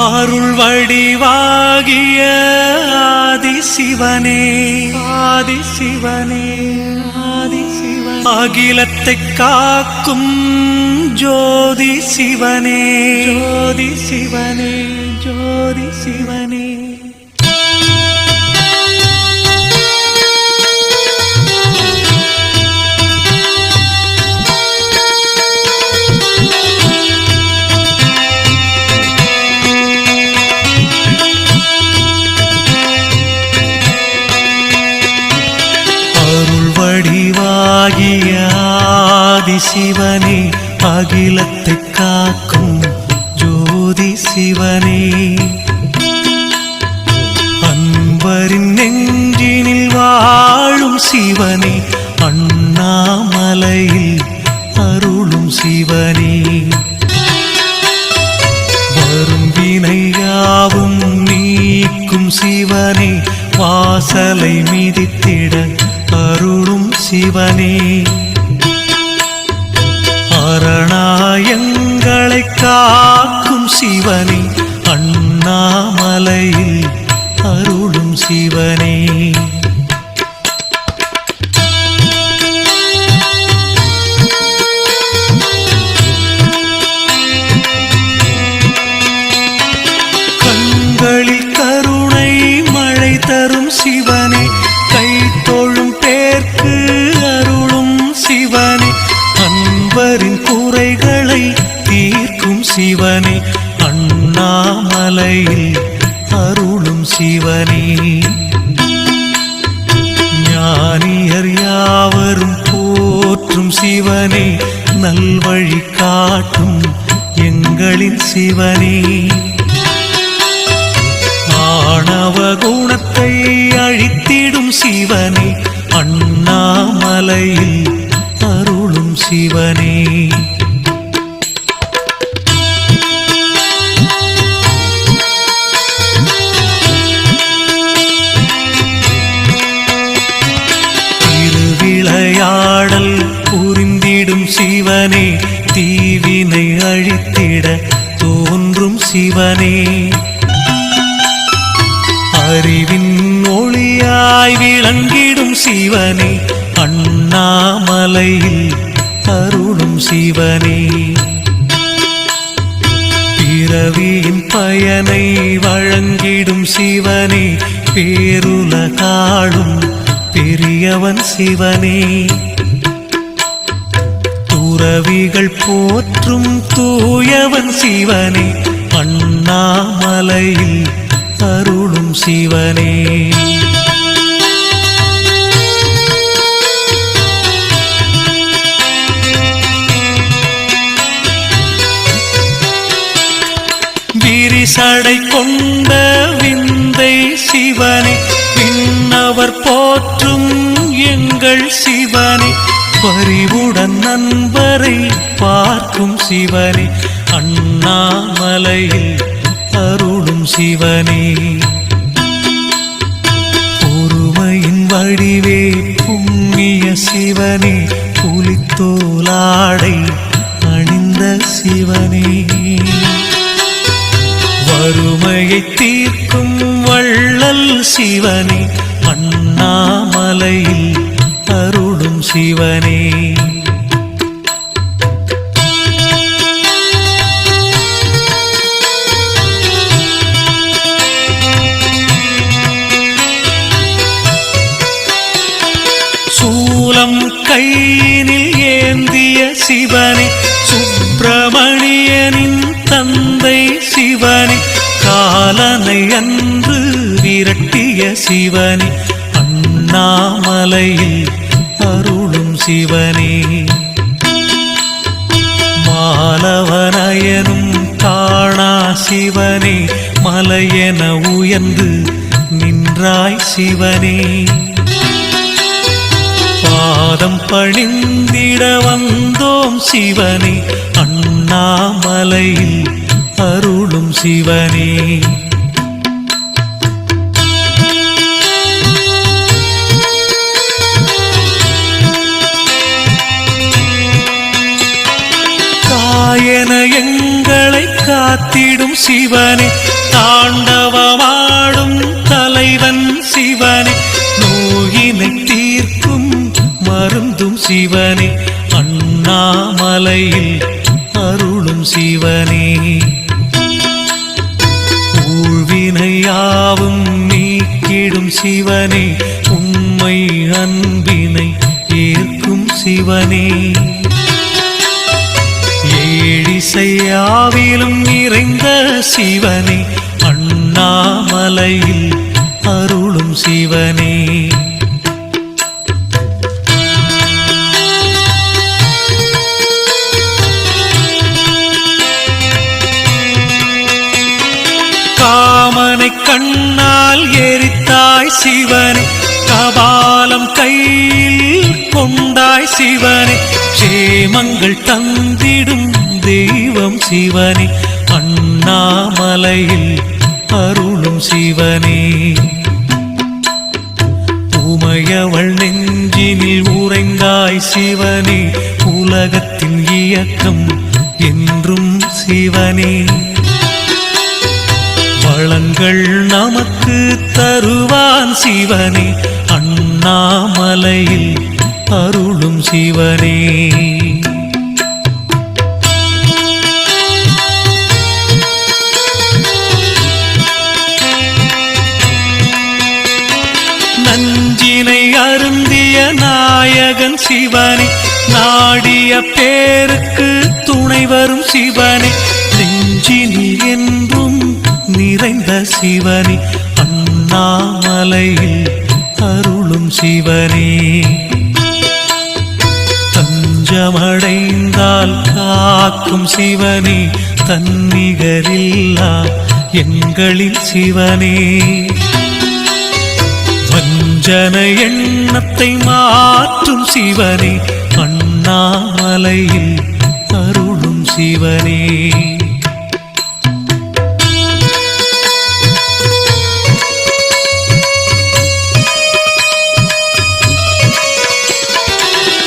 அருள் வடிவாகிய ஆதிசிவனே ஆதிசிவனே ஆதிசிவனே அகிலத்தை காக்கும் ஜோதி சிவனே ஜோதி சிவனே ஜோதி சிவனே வடிவாகிய ஆதிசிவனே அகிலத்தை காக்கும் ஜோதி சிவனே அன்பரின் நெஞ்சினில் வாழும் சிவனே அண்ணாமலையில் அருளும் சிவனே வரும் வினையாவும் நீக்கும் சிவனே வாசலை மிதித்திட அருளும் சிவனே அரணாயங்களை காக்கும் சிவனே அண்ணாமலையில் அருளும் சிவனே கண்களில் கருணை மழை தரும் சிவனே கை தோழும் பேர்க்கு அருளும் சிவனே அன்பரின் குறைகளை தீர்க்கும் சிவனே அண்ணாமலையில் அருளும் சிவனே ஞானியர் யாவரும் போற்றும் சிவனே நல்வழி காட்டும் எங்களின் சிவனே ஆணவ குணத்தை அழித்திடும் சிவனே அண்ணாமலையில் அருளும் சிவனே திருவிளையாடல் புரிந்திடும் சிவனே தீவினை அழித்திட தோன்றும் சிவனே அறிவின் ஒளியாய் விளங்கிடும் சிவனே அண்ணாமலையில் அருளும் சிவனே பிறவியின் பயனை வழங்கிடும் சிவனே பேருலகாளும் பெரியவன் சிவனே துறவிகள் போற்றும் தூயவன் சிவனே அண்ணாமலையில் அருளும் சிவனே விரிசடை கொண்ட விந்தை சிவனே விண்ணவர் போற்றும் எங்கள் சிவனே பரிவுடன் நண்பரை பார்க்கும் சிவனே அண்ணாமலையில் அருளும் சிவனே பொறுமையின் வடிவே புண்ணிய சிவனே புலித்தோலாடை அணிந்த சிவனே வறுமையை தீர்க்கும் வள்ளல் சிவனே அண்ணாமலையில் அருளும் சிவனே சூலம் கையினில் ஏந்திய சிவனே சுப்பிரமணியனின் தந்தை சிவனே காலனை அன்று விரட்டிய சிவனே அண்ணாமலையில் அருளும் சிவனே மாலவனயனும் காணா சிவனே மலையென உயர்ந்து நின்றாய் சிவனே பாதம் பணிந்திட வந்தோம் சிவனே அண்ணாமலையில் அருளும் சிவனே காயன எங்களை காத்திடும் சிவனே, தாண்டவமாடும் தலைவன் சிவனே, நோயினை தீர்க்கும் மருந்தும் சிவனே, அண்ணாமலையில் அருளும் சிவனே, ஊழ்வினையாவும் நீக்கிடும் சிவனே, உண்மை அன்பினை ஏற்கும் சிவனே, ஏழிசையாவிலும் நிறைந்த சிவனே, அண்ணாமலையில் அருளும் சிவனே, காமனை கண்ணால் எரித்தாய் சிவனே, கபாலம் கையில் கொண்டாய் சிவனே, சேமங்கள் தந்திடும் தெய்வம் சிவனே, அண்ணாமலையில் அருளும் சிவனே, உமையவள் நெஞ்சினில் உறைந்தாய் சிவனே, உலகத்தின் இயக்கம் என்றும் சிவனே, வளங்கள் நமக்கு தருவான் சிவனே, அண்ணாமலையில் அருளும் சிவனே, நஞ்சினை அருந்திய நாயகன் சிவனே, நாடிய பேருக்கு துணை வரும் சிவனே, நெஞ்சினில் என்றும் நிறைந்த சிவனே, அண்ணாமலையில் அருளும் சிவனே, தஞ்சமடைந்தால் காக்கும் சிவனே, தன்னிகரில்லா எங்களின் சிவனே, வஞ்சன எண்ணத்தை மாற்றும் சிவனே, அண்ணாமலையில் அருளும் சிவனே,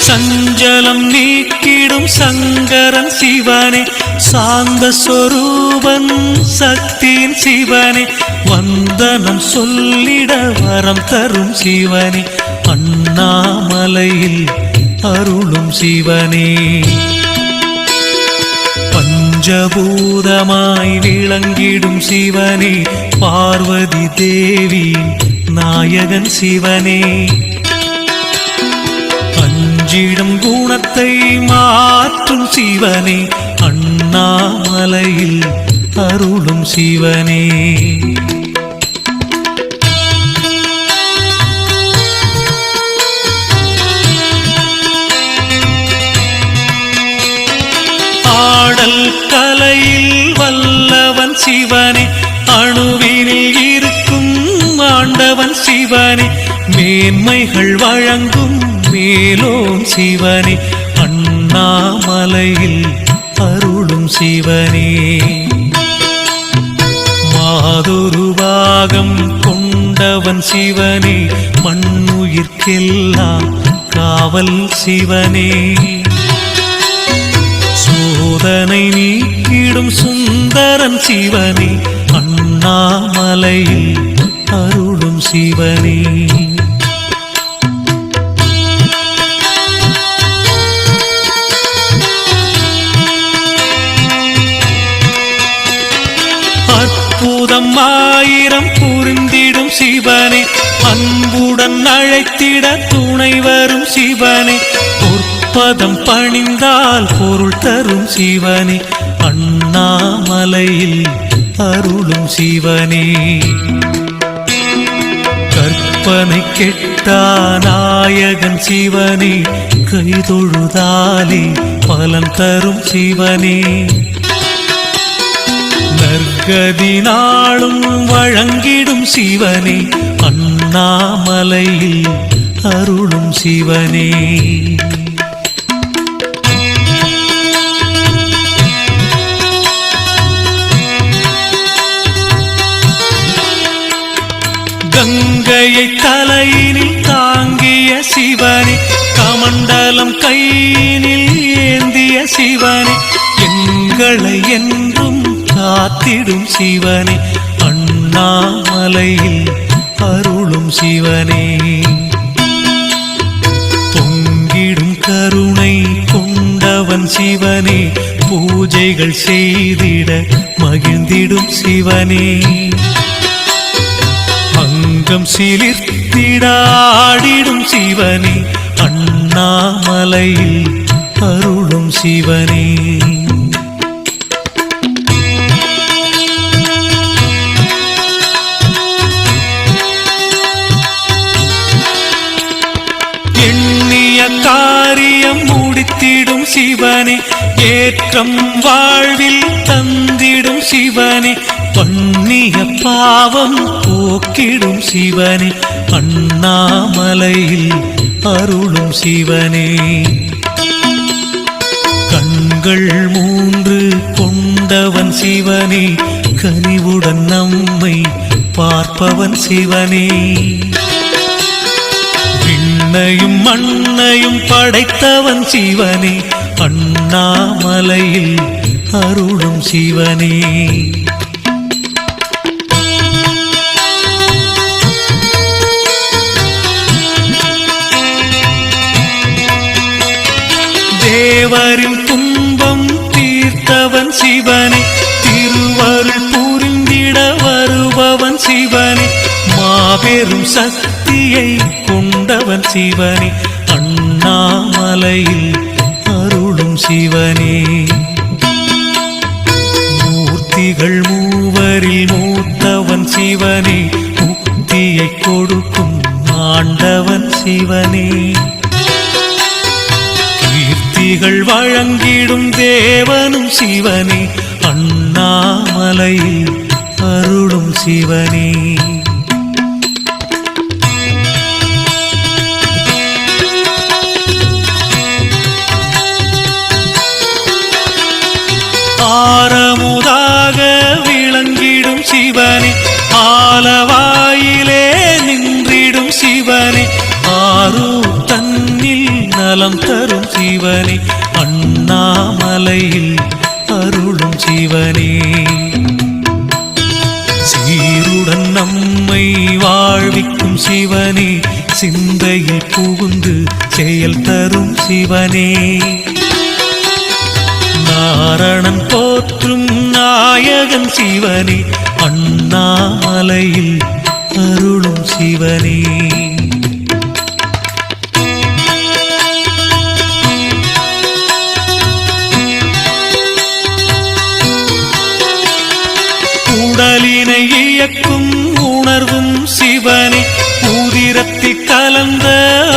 சஞ்சலம் நீக்கிடும் சங்கரன் சிவனே, சாந்த சொரூபன் சக்தியின் சிவனே, வந்தனம் சொல்லிட வரம் தரும் சிவனே, அண்ணாமலையில் அருளும் சிவனே, பஞ்சபூதமாய் விளங்கிடும் சிவனே, பார்வதி தேவி நாயகன் சிவனே, அஞ்சிடும் குணத்தை மாற்றும் சிவனே, அண்ணாமலையில் அருளும் சிவனே, ஆடல் கலையில் வல்லவன் சிவனே, அணுவினில் இருக்கும் ஆண்டவன் சிவனே, மேன்மைகள் வழங்கும் மேலோன் சிவனே, அண்ணாமலையில் அருளும் சிவனே, மாதொரு பாகம் கொண்டவன் சிவனே, மண்ணுயிர்க்கெல்லாம் காவல் சிவனே, சோதனை நீக்கிடும் சுந்தரன் சிவனே, அண்ணாமலையில் அருளும் சிவனே, அற்புதம் ஆயிரம் புரிந்திடும் சிவனே, அன்புடன் அழைத்திட துணை வரும் சிவனே, பொற்பதம் பணிந்தால் பொருள் தரும் சிவனே, அண்ணாமலையில் அருளும் சிவனே, கற்பனை கெட்டா நாயகன் சிவனே, கைதொழுதாலே பலன் தரும் சிவனே, நற்கதி நாளும் வழங்கிடும் சிவனே, அண்ணாமலையில் அருளும் சிவனே, கங்கையை தலையினில் தாங்கிய சிவனே, கமண்டலம் கையினில் ஏந்திய சிவனே, எங்களை என்றும் காத்திடும் சிவனே அண்ணாமலையில் அருளும் சிவனே பொங்கிடும் கருணை கொண்டவன் சிவனே பூஜைகள் செய்திட மகிழ்ந்திடும் சிவனே அங்கம் சிலிர்த்திடாடிடும் சிவனே அண்ணாமலையில் அருளும் சிவனே எண்ணிய காரியம் முடித்திடும் சிவனே ஏற்றம் வாழ்வில் தந்திடும் சிவனே பண்ணிய பாவம் போக்கிடும் சிவனே அண்ணாமலையில் அருளும் சிவனே கண்கள் மூன்று கொண்டவன் சிவனே கனிவுடன் நம்மை பார்ப்பவன் சிவனே விண்ணையும் மண்ணையும் படைத்தவன் சிவனே அண்ணாமலையில் அருளும் சிவனே தேவரின் துன்பம் தீர்த்தவன் சிவனே திருவருள் புரிந்திட வருபவன் சிவனே மாபெரும் சக்தியை கொண்டவன் சிவனே அண்ணாமலையில் அருளும் சிவனே மூர்த்திகள் மூவரில் மூத்தவன் சிவனே முக்தியை கொடுக்கும் ஆண்டவன் சிவனே கீர்த்திகள் வழங்கிடும் தேவனும் சிவனே அண்ணாமலையில் அருளும் சிவனே ஆரமுதாக விளங்கிடும் சிவனே ஆலவாயிலே நின்றிடும் சிவனே ஆரூர் தன்னில் நலம் தரும் சிவனே அண்ணாமலையில் அருளும் சிவனே சீருடன் நம்மை வாழ்விக்கும் சிவனே சிந்தையில் புகுந்து செயல் தரும் சிவனே நாரணன் போற்றும் நாயகன் சிவனே அண்ணாமலையில் அருளும் சிவனே உடலினை இயக்கும் உணர்வும் சிவனே உதிரத்தில் கலந்த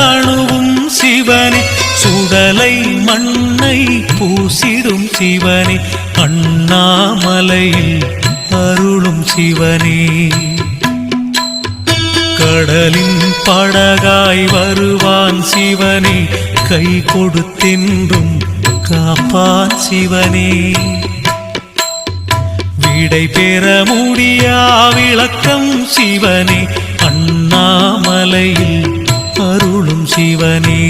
அணுவும் சிவனே சுடலை மண்ணை பூசிடும் சிவனே அண்ணாமலையில் அருளும் சிவனே கடலின் படகாய் வருவான் சிவனே கை கொடுத்தென்றும் காப்பான் சிவனே விடை பெற முடியா விளக்கம் சிவனே அண்ணாமலையில் அருளும் சிவனே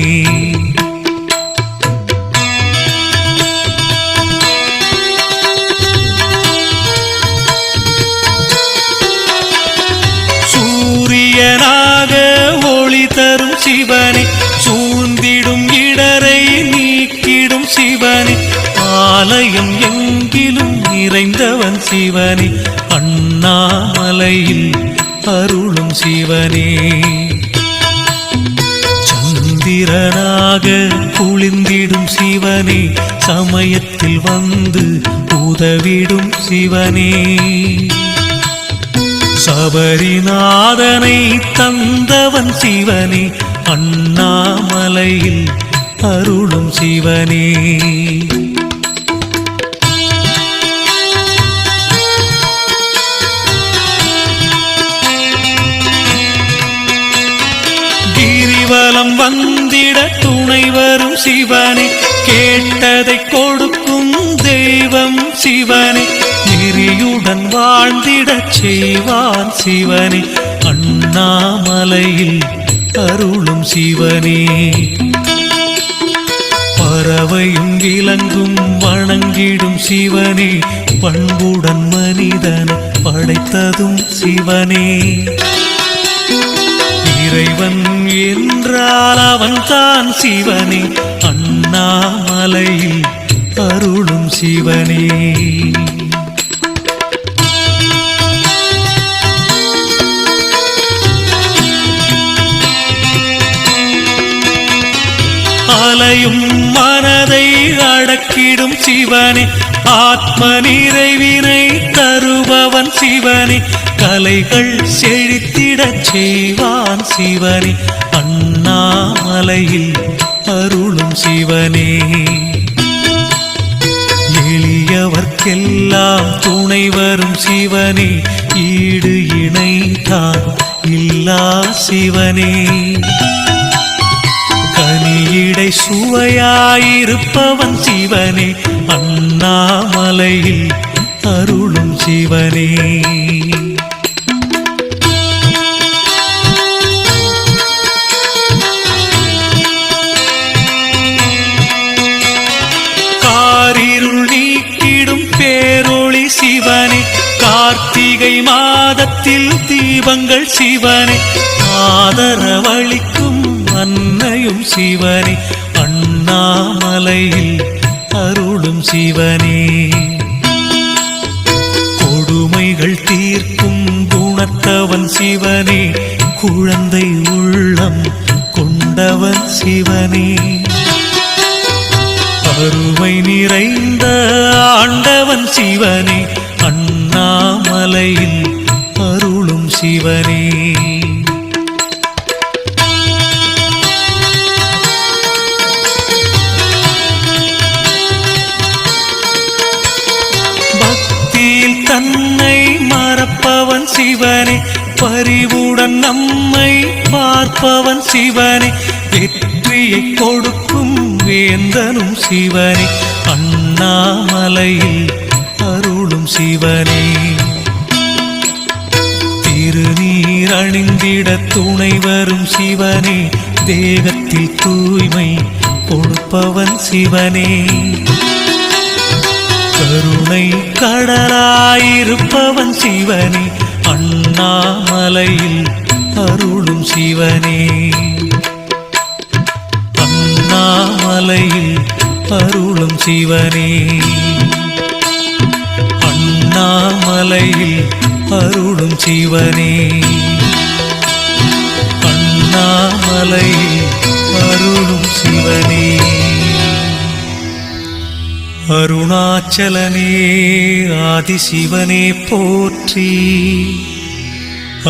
சூரியனாக ஒளி தரும் சிவனே சூழ்ந்திடும் இடரை நீக்கிடும் சிவனே ஆலயம் எங்கிலும் நிறைந்தவன் சிவனே அண்ணாமலையில் அருளும் சிவனே சந்திரனாக குளிர்ந்திடும் சிவனே சமயத்தில் வந்து உதவிடும் சிவனே சபரிநாதனை தந்தவன் சிவனே அண்ணாமலையில் அருளும் சிவனே கிரிவலம் வந்திட துணை வரும் சிவனே கேட்டதை கொடுக்கும் தெய்வம் சிவனே நெறியுடன் வாழ்ந்திடச் செய்வான் சிவனே அண்ணாமலையில் அருளும் சிவனே பறவையும் விலங்கும் வணங்கிடும் சிவனே, பண்புடன் மனிதனை படைத்ததும் சிவனே. இறைவன் என்றால் அவன் தான் சிவனே, அண்ணாமலையில் அருளும் சிவனே. அலையும் மனதை அடக்கிடும் சிவனே, ஆத்ம நிறைவினை தருபவன் சிவனே, கலைகள் செழித்திடச் செய்வான் சிவனே, அண்ணாமலையில் அருளும் சிவனே. எளியவர்க்கெல்லாம் துணை வரும் சிவனே, ஈடு இணைதான் இல்லா சிவனே. கனியிடை சுவையாயிருப்பவன் சிவனே, அண்ணாமலையில் அருளும் சிவனே. காரிருள் நீக்கிடும் பேரொளி சிவனே, கார்த்திகை மாதத்தில் தீபங்கள் சிவனே, ஆதரவளிக்கும் அன்னையும் சிவனே, அண்ணாமலையில் அருளும் சிவனே. கொடுமைகள் தீர்க்கும் குணத்தவன் சிவனே, குழந்தை உள்ளம் கொண்டவன் சிவனே. அருமை நிறைந்த ஆண்டவன் சிவனே, அண்ணாமலையில் அருளும் சிவனே. தன்னை மறப்பவன் சிவனே, பரிவுடன் நம்மை பார்ப்பவன் சிவனே, வெற்றியை கொடுக்கும் வேந்தனும் சிவனே, அண்ணாமலையில் அருளும் சிவனே. திருநீர் அணிந்திட துணை வரும் சிவனே, தேகத்தில் தூய்மை கொடுப்பவன் சிவனே. கருணை கடலாயிருப்பவன் சிவனே, அண்ணாமலையில் அருளும் சிவனே. அண்ணாமலையில் அருளும் சிவனே, அண்ணாமலையில் அருளும் சிவனே, அண்ணாமலையில் அருளும் சிவனே. அருணாச்சலனே ஆதிசிவனே போற்றி,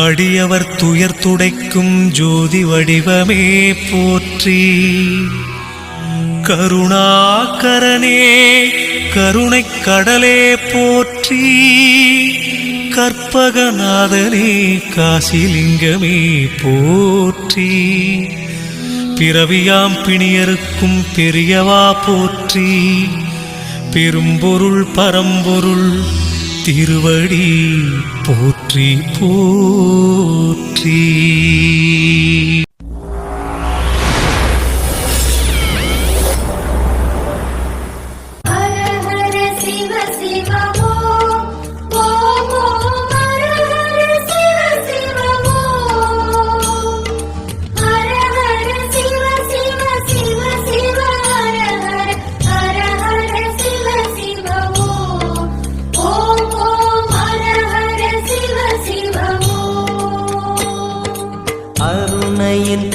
அடியவர் துயர் துடைக்கும் ஜோதி வடிவமே போற்றி. கருணாகரனே கருணைக் கடலே போற்றி, கற்பகநாதனே காசிலிங்கமே போற்றி. பிறவியாம் பிணியருக்கும் பெரியவா போற்றி, பெரும்பொருள் பரம்பொருள் திருவடி போற்றி போற்றி.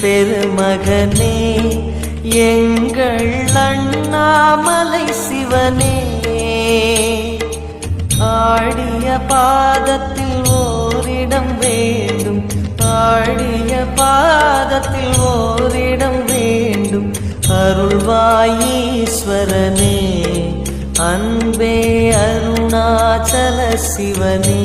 பெருமகனே எங்கள் அண்ணாமலை சிவனே, ஆடிய பாதத்தில் ஓரிடம் வேண்டும், ஆடிய பாதத்தில் ஓரிடம் வேண்டும். அருள்வாயீஸ்வரனே அன்பே அருணாச்சல சிவனே.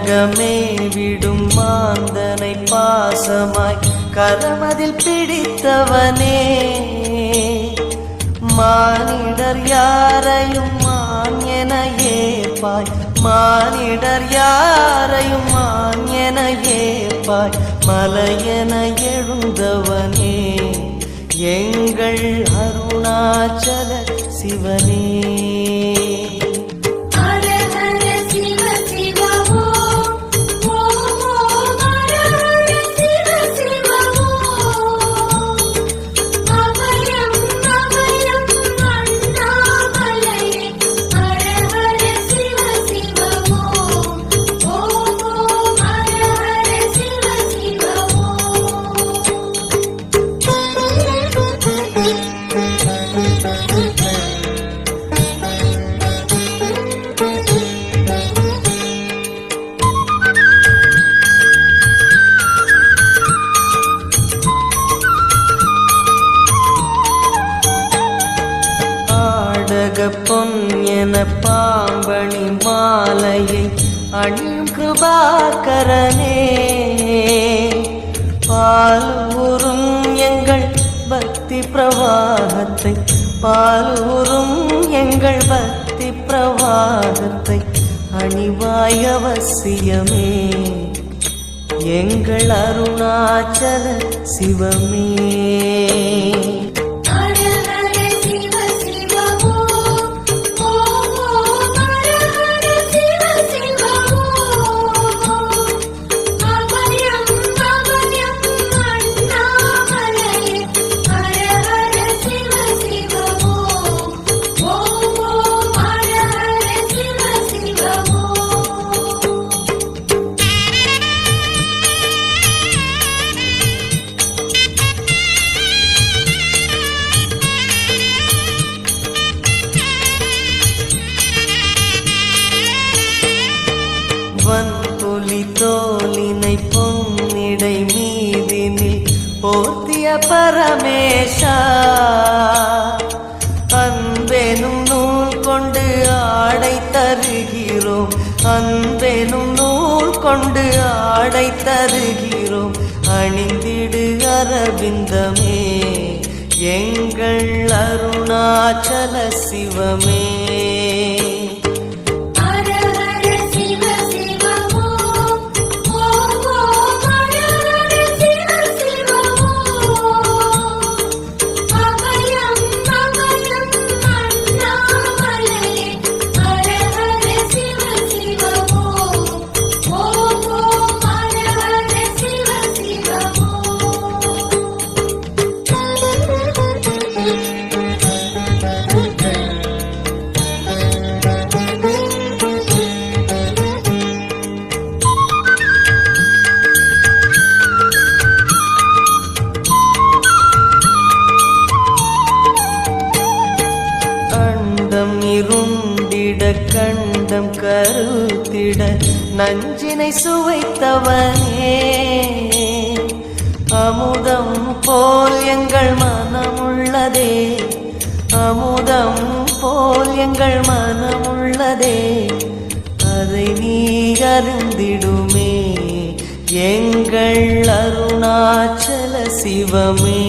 கலகமே விடும் மாந்தனை பாசமாய் கரமதில் பிடித்தவனே, மானிடர் யாரையும் மான் என ஏற்பாய், மானிடர் யாரையும் மான் என ஏற்பாய், மலையென எழுந்தவனே எங்கள் அருணாச்சல சிவனே. பொன் என பாம்பணி மாலையை அணியும் கிருபாகரனே, பாலூரும் எங்கள் பக்தி பிரவாகத்தை, பாலூரும் எங்கள் பக்தி பிரவாகத்தை அணிவாய் அவசியமே எங்கள் அருணாச்சல சிவமே. வன்புலி தோலினை பொன்னிடை மீதினில் போர்த்திய பரமேஷா, அன்பெனும் நூல் கொண்டு ஆடை தருகிறோம், அன்பெனும் நூல் கொண்டு ஆடை தருகிறோம், அணிந்திடு அரவிந்தமே எங்கள் அருணாச்சல சிவமே. இருந்திட கண்டம் கருத்திட நஞ்சினை சுவைத்தவனே, அமுதம் போல் எங்கள் மனமுள்ளதே, அமுதம் போல் எங்கள் மனமுள்ளதே, அதை நீ அருந்திடுமே எங்கள் அருணாச்சல சிவமே.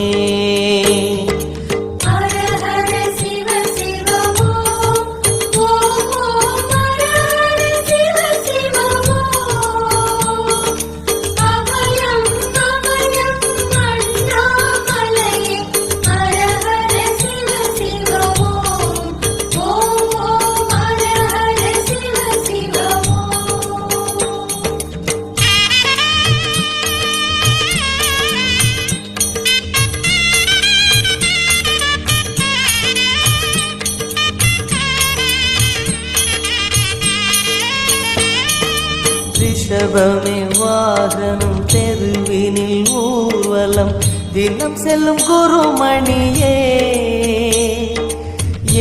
ரிஷபமே வாகனம் தெருவினில் ஊர்வலம் தினம் செல்லும் குருமணியே,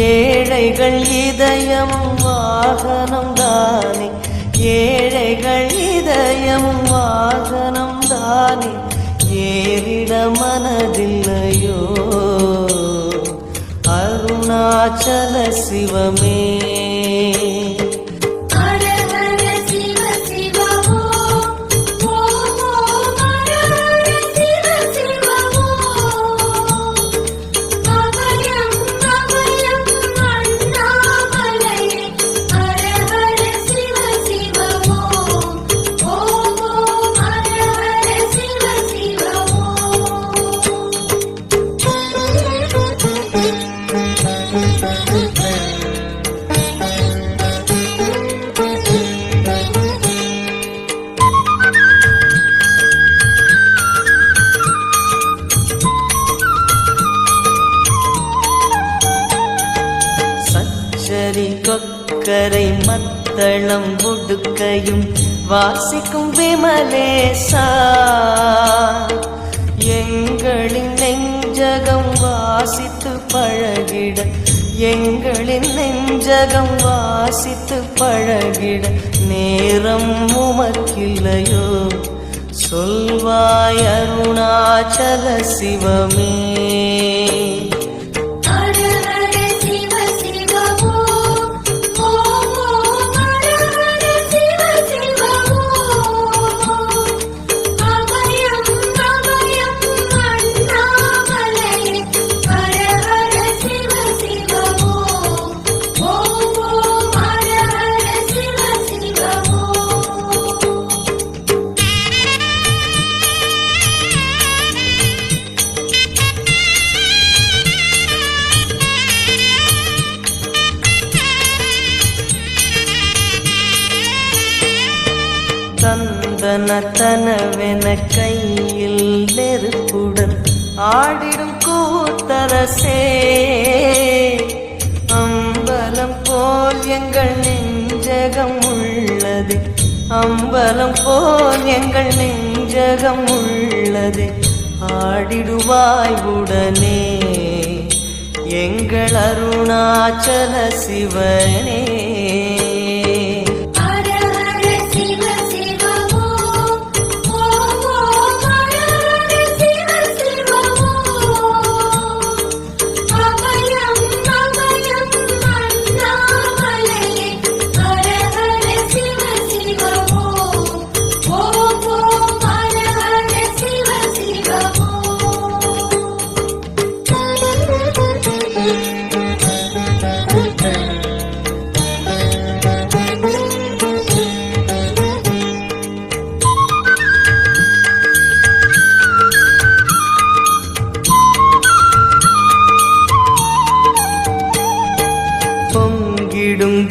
ஏழைகள் இதயமும் வாகனம் தானே, ஏழைகள் இதயமும் வாகனம் தானே, ஏறிட மனதில்லையோ அருணாச்சல சிவமே. ஹர ஹர சிவ சிவ சதி கொக்கரை மத்தளம் உடுக்கையும் வாசிக்கும் விமலேசா, எங்களின் நெஞ்சகம் வாசித்து பழகிட, எங்களின் நெஞ்சகம் வாசித்து பழகிட நேரம் உமக்கில்லையோ, சொல்வாய் அருணாச்சல சிவமே. தனவென கையில் நெருப்புடன் ஆடிடும் கூத்தரசே, அம்பலம் போல் எங்கள் நெஞ்சகம் உள்ளது, அம்பலம் போல் எங்கள் நெஞ்சகம் உள்ளது, ஆடிடுவாய் உடனே எங்கள் அருணாச்சல சிவனே.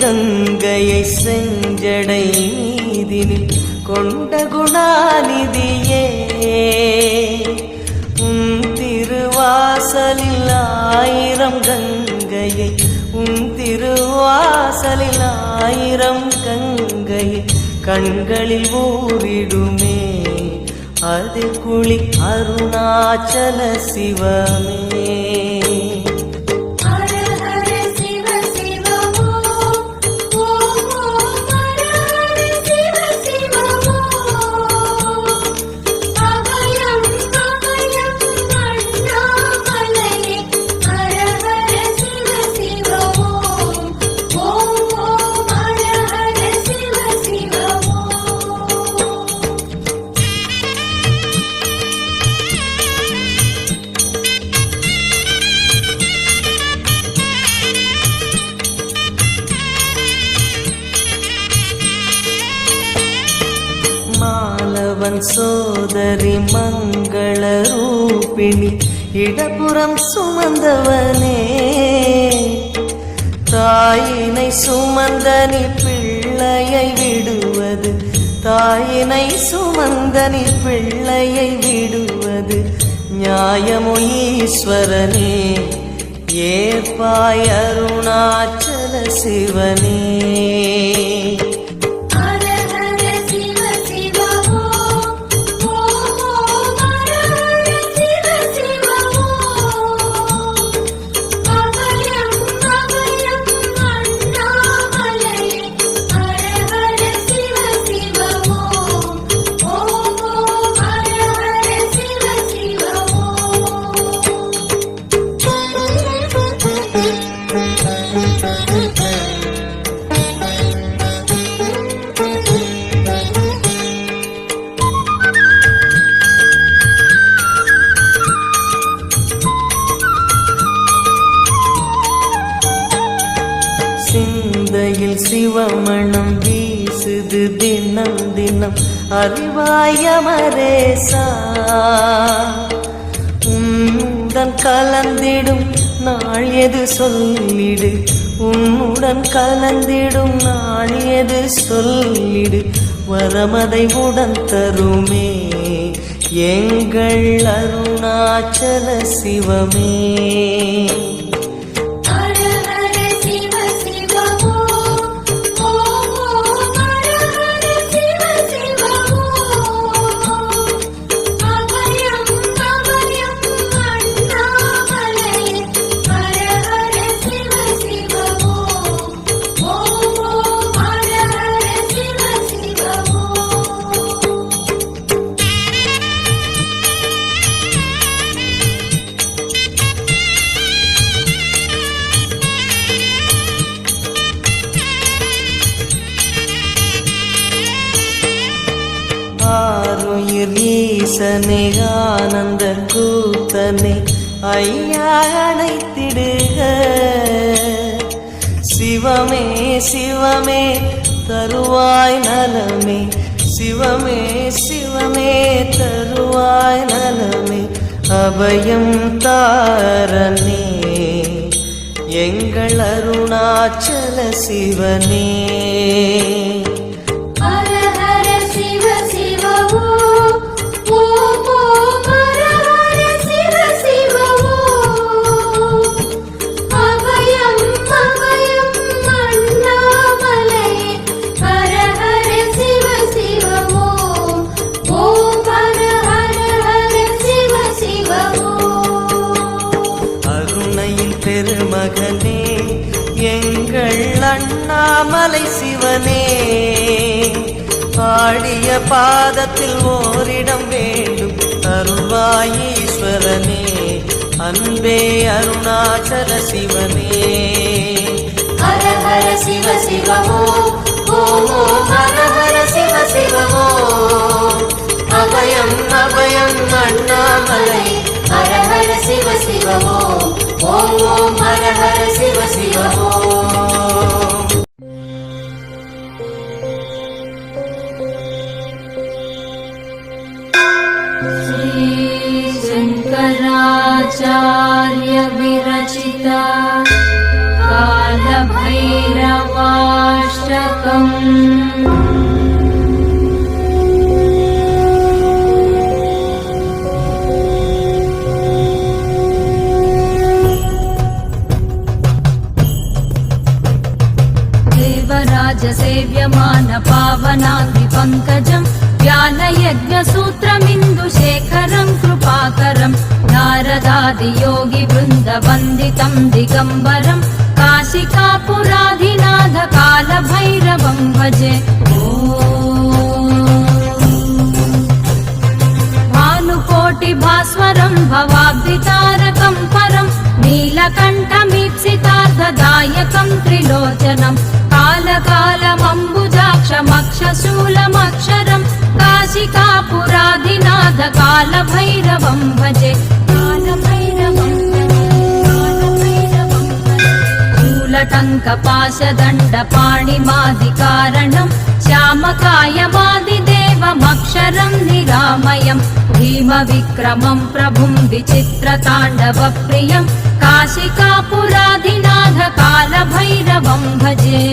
கங்கையை செஞ்சடை மீதினில் கொண்ட குணாநிதியே, உன் திருவாசலில் ஆயிரம் கங்கையை, உன் திருவாசலில் ஆயிரம் கங்கையை கண்களில் ஊறிடுமே, அது குளி அருணாச்சல சிவமே. மாலவன் சோதரி மங்கள ரூபிணி இடப்புறம் சுமந்தவனே, தாயினை சுமந்தனி பிள்ளையை விடுவது, தாயினை சுமந்தனி பிள்ளையை விடுவது நியாயமோ ஈஸ்வரனே, ஏற்பாய் அருணாச்சல சிவனே. சிந்தையில் சிவமணம் வீசுது தினம் தினம் அறிவாய மரேசா, உன்னுடன் கலந்திடும் நாள் எது சொல்லிடு, உன்னுடன் கலந்திடும் நாள் எது சொல்லிடு, வரமதை உடன் தருமே எங்கள் அருணாச்சல சிவமே. ஹர ஹர சிவ சிவ ஈசனே ஆனந்த கூத்தனே ஐயா அணைத்திடுக. சிவமே சிவமே தருவாய் நலமே, சிவமே சிவமே தருவாய் நலமே. அபயம் தாரனே எங்கள் அருணாச்சல சிவனே. ஹர ஹர சிவ சிவ ஓம் ஓம் ஓம். ஹர ஹர சிவ சிவ ஓம். அபயம் அபயம் அண்ணாமலையே. ஹர ஹர சிவ சிவ ஓம் ஓம். ஹர ஹர ஹர சிவ சிவ ஓம். அருணையின் பெருமகனே எங்கள் அண்ணாமலை சிவனே. ஆடிய பாதத்தில் ஓரிடம் வேண்டும் அருள்வாய் ஈஸ்வரனே. அன்பே அருணாச்சல சிவனே. ஹர ஹர சிவ சிவ ஓம் ஓம் ஓம். ஹர ஹர சிவ சிவ ஓம். அபயம் அபயம் அண்ணாமலை. ஹர ஹர சிவ சிவ ஓம் ஓம் ஓம். ஹர ஹர சிவ சிவ ஓம். श्री शङ्कराचार्य विरचिता कालभैरवाष्टकम्. सेव्यमान पावनाङ्घ्रि पङ्कजं व्यालयज्ञसूत्रमिन्दुशेखरं कृपाकरं नारदादियोगि वृन्दवन्दितं दिगम्बरं काशिकापुराधिनाथ कालभैरवं भजे. भानुकोटिभास्वरं भवाब्धितारकं परं नीलकण्ठमीप्सितार्थदायकं त्रिलोचनं कालकालमम्बुजाक्षमक्षशूलमक्षरं काशिकापुराधिनाथ कालभैरवं भजे. कालभैरवं शूलटङ्कपाशदण्डपाणिमादिकारणं श्यामकायमादिदेवमक्षरं निरामयं भीमविक्रमं प्रभुं विचित्रताण्डवप्रियं काशिकापुराधिनाथ कालभैरवं भजे.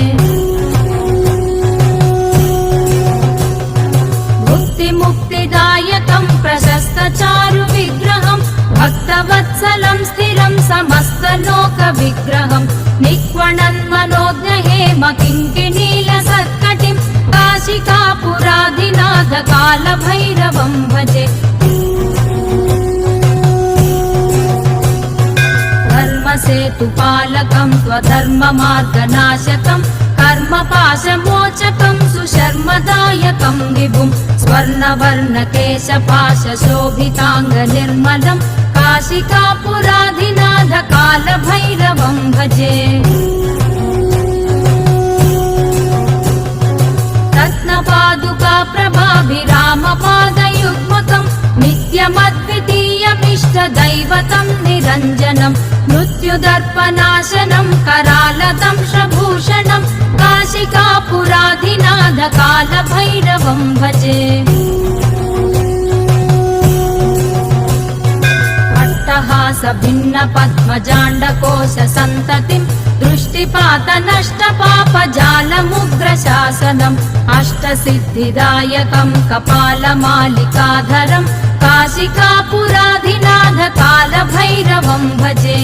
मुक्तिदायकं प्रशस्तचारुविग्रहं भक्तवत्सलं स्थिरं समस्तलोकविग्रहं निक्वणन्मनोज्ञहेम किङ्किणीलसत्कटिं काशिकापुराधिनाथ कालभैरवं भजे. धर्मसेतुपालकं स्वधर्ममार्गनाशकं कर्मपाशमोचकं सुशर्मदायकं विभुं स्वर्णवर्णकेशपाशशोभिताङ्गनिर्मलं काशिकापुराधिनाथ कालभैरवं भजे. रत्नपादुका प्रभाभिरामपादयुग्मकं नित्यमद्वितीयमिष्टदैवतं निरञ्जनं मृत्युदर्पनाशनं करालदंशभूषणं काशिकापुराधिनाथ कालभैरवं भजे. अट्टहासभिन्नपद्मजाण्डकोशसन्ततिं दृष्टिपातनष्टपापजालमुग्रशासनम् अष्टसिद्धिदायकं कपालमालिकाधरं काशिकापुराधिनाथ कालभैरवं भजे.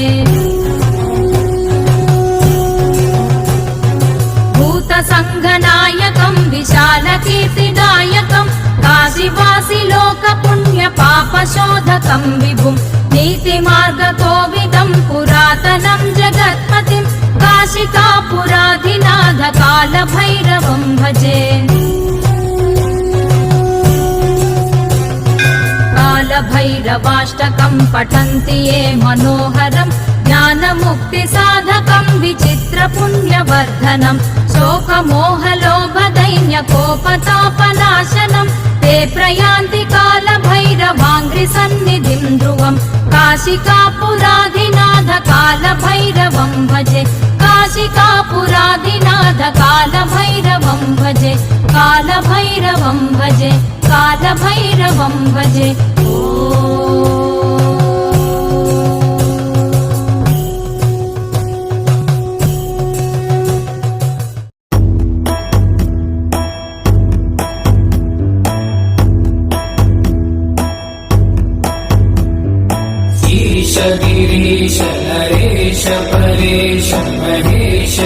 भूतसङ्घनायकं विशालकीर्तिदायकं काशीवासिलोकपुण्यपापशोधकं विभुं नीतिमार्गकोविदं पुरातनं जगत्पतिं काशिकापुराधिनाथ कालभैरवं भजे. कालभैरवाष्टकं पठन्ति ये मनोहरं ज्ञानमुक्तिसाधकं विचित्रपुण्यवर्धनं शोकमोहलोभदैन्यकोपतापनाशनं ते ते प्रयान्ति कालभैरवाङ्घ्रिसन्निधिं ध्रुवम् काशिकापुराधिनाथ कालभैरवं भजे काशिकापुराधिनाथ कालभैरवं भजे कालभैरवं भजे कालभैरवं भजे ओ गिरीश नरेश परेश महेश